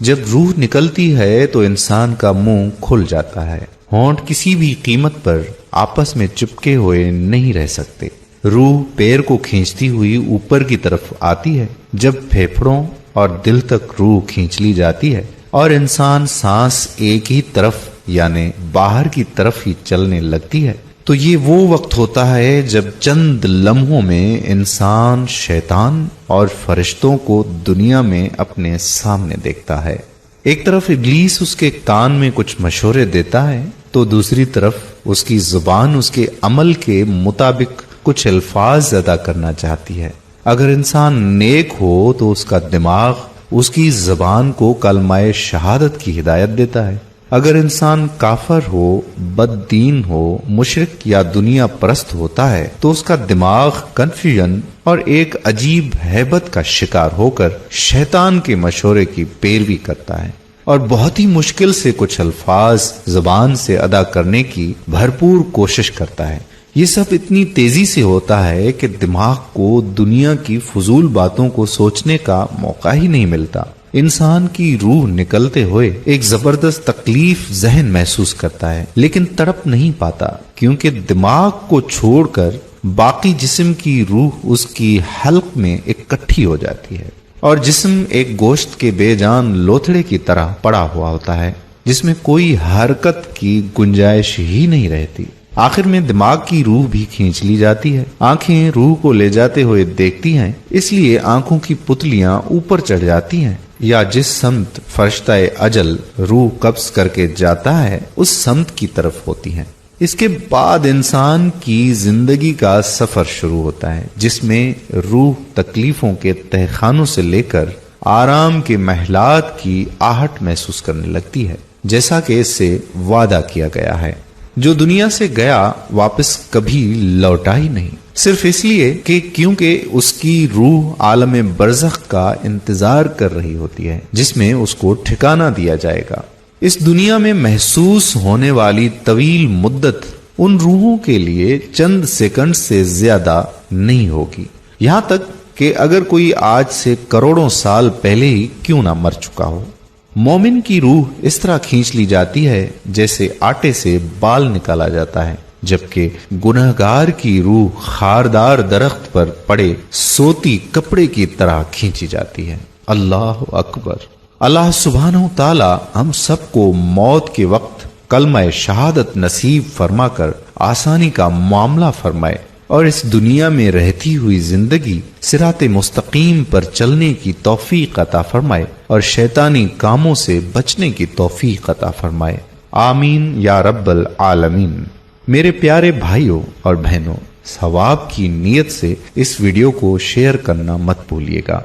جب روح نکلتی ہے تو انسان کا منہ کھل جاتا ہے، ہونٹ کسی بھی قیمت پر آپس میں چپکے ہوئے نہیں رہ سکتے۔ روح پیر کو کھینچتی ہوئی اوپر کی طرف آتی ہے۔ جب پھیپھڑوں اور دل تک روح کھینچ لی جاتی ہے اور انسان سانس ایک ہی طرف یعنی باہر کی طرف ہی چلنے لگتی ہے، تو یہ وہ وقت ہوتا ہے جب چند لمحوں میں انسان شیطان اور فرشتوں کو دنیا میں اپنے سامنے دیکھتا ہے۔ ایک طرف ابلیس اس کے کان میں کچھ مشورے دیتا ہے تو دوسری طرف اس کی زبان اس کے عمل کے مطابق کچھ الفاظ ادا کرنا چاہتی ہے۔ اگر انسان نیک ہو تو اس کا دماغ اس کی زبان کو کلمہ شہادت کی ہدایت دیتا ہے۔ اگر انسان کافر ہو، بد دین ہو، مشرک یا دنیا پرست ہوتا ہے تو اس کا دماغ کنفیوژن اور ایک عجیب ہیبت کا شکار ہو کر شیطان کے مشورے کی پیروی کرتا ہے اور بہت ہی مشکل سے کچھ الفاظ زبان سے ادا کرنے کی بھرپور کوشش کرتا ہے۔ یہ سب اتنی تیزی سے ہوتا ہے کہ دماغ کو دنیا کی فضول باتوں کو سوچنے کا موقع ہی نہیں ملتا۔ انسان کی روح نکلتے ہوئے ایک زبردست تکلیف ذہن محسوس کرتا ہے، لیکن تڑپ نہیں پاتا کیونکہ دماغ کو چھوڑ کر باقی جسم کی روح اس کی حلق میں اکٹھی ہو جاتی ہے اور جسم ایک گوشت کے بے جان لوتھڑے کی طرح پڑا ہوا ہوتا ہے جس میں کوئی حرکت کی گنجائش ہی نہیں رہتی۔ آخر میں دماغ کی روح بھی کھینچ لی جاتی ہے۔ آنکھیں روح کو لے جاتے ہوئے دیکھتی ہیں، اس لیے آنکھوں کی پتلیاں اوپر چڑھ جاتی ہیں یا جس سمت فرشتہ اجل روح قبض کر کے جاتا ہے اس سمت کی طرف ہوتی ہیں۔ اس کے بعد انسان کی زندگی کا سفر شروع ہوتا ہے جس میں روح تکلیفوں کے تہخانوں سے لے کر آرام کے محلات کی آہٹ محسوس کرنے لگتی ہے، جیسا کہ اس سے وعدہ کیا گیا ہے۔ جو دنیا سے گیا واپس کبھی لوٹا ہی نہیں، صرف اس لیے کہ کیونکہ اس کی روح عالم برزخ کا انتظار کر رہی ہوتی ہے جس میں اس کو ٹھکانہ دیا جائے گا۔ اس دنیا میں محسوس ہونے والی طویل مدت ان روحوں کے لیے چند سیکنڈ سے زیادہ نہیں ہوگی، یہاں تک کہ اگر کوئی آج سے کروڑوں سال پہلے ہی کیوں نہ مر چکا ہو۔ مومن کی روح اس طرح کھینچ لی جاتی ہے جیسے آٹے سے بال نکالا جاتا ہے، جبکہ گنہگار کی روح خاردار درخت پر پڑے سوتی کپڑے کی طرح کھینچی جاتی ہے۔ اللہ اکبر۔ اللہ سبحانہ تعالی ہم سب کو موت کے وقت کلمہ شہادت نصیب فرما کر آسانی کا معاملہ فرمائے اور اس دنیا میں رہتی ہوئی زندگی صراط مستقیم پر چلنے کی توفیق عطا فرمائے اور شیطانی کاموں سے بچنے کی توفیق عطا فرمائے۔ آمین یا رب العالمین۔ میرے پیارے بھائیوں اور بہنوں، ثواب کی نیت سے اس ویڈیو کو شیئر کرنا مت بھولیے گا۔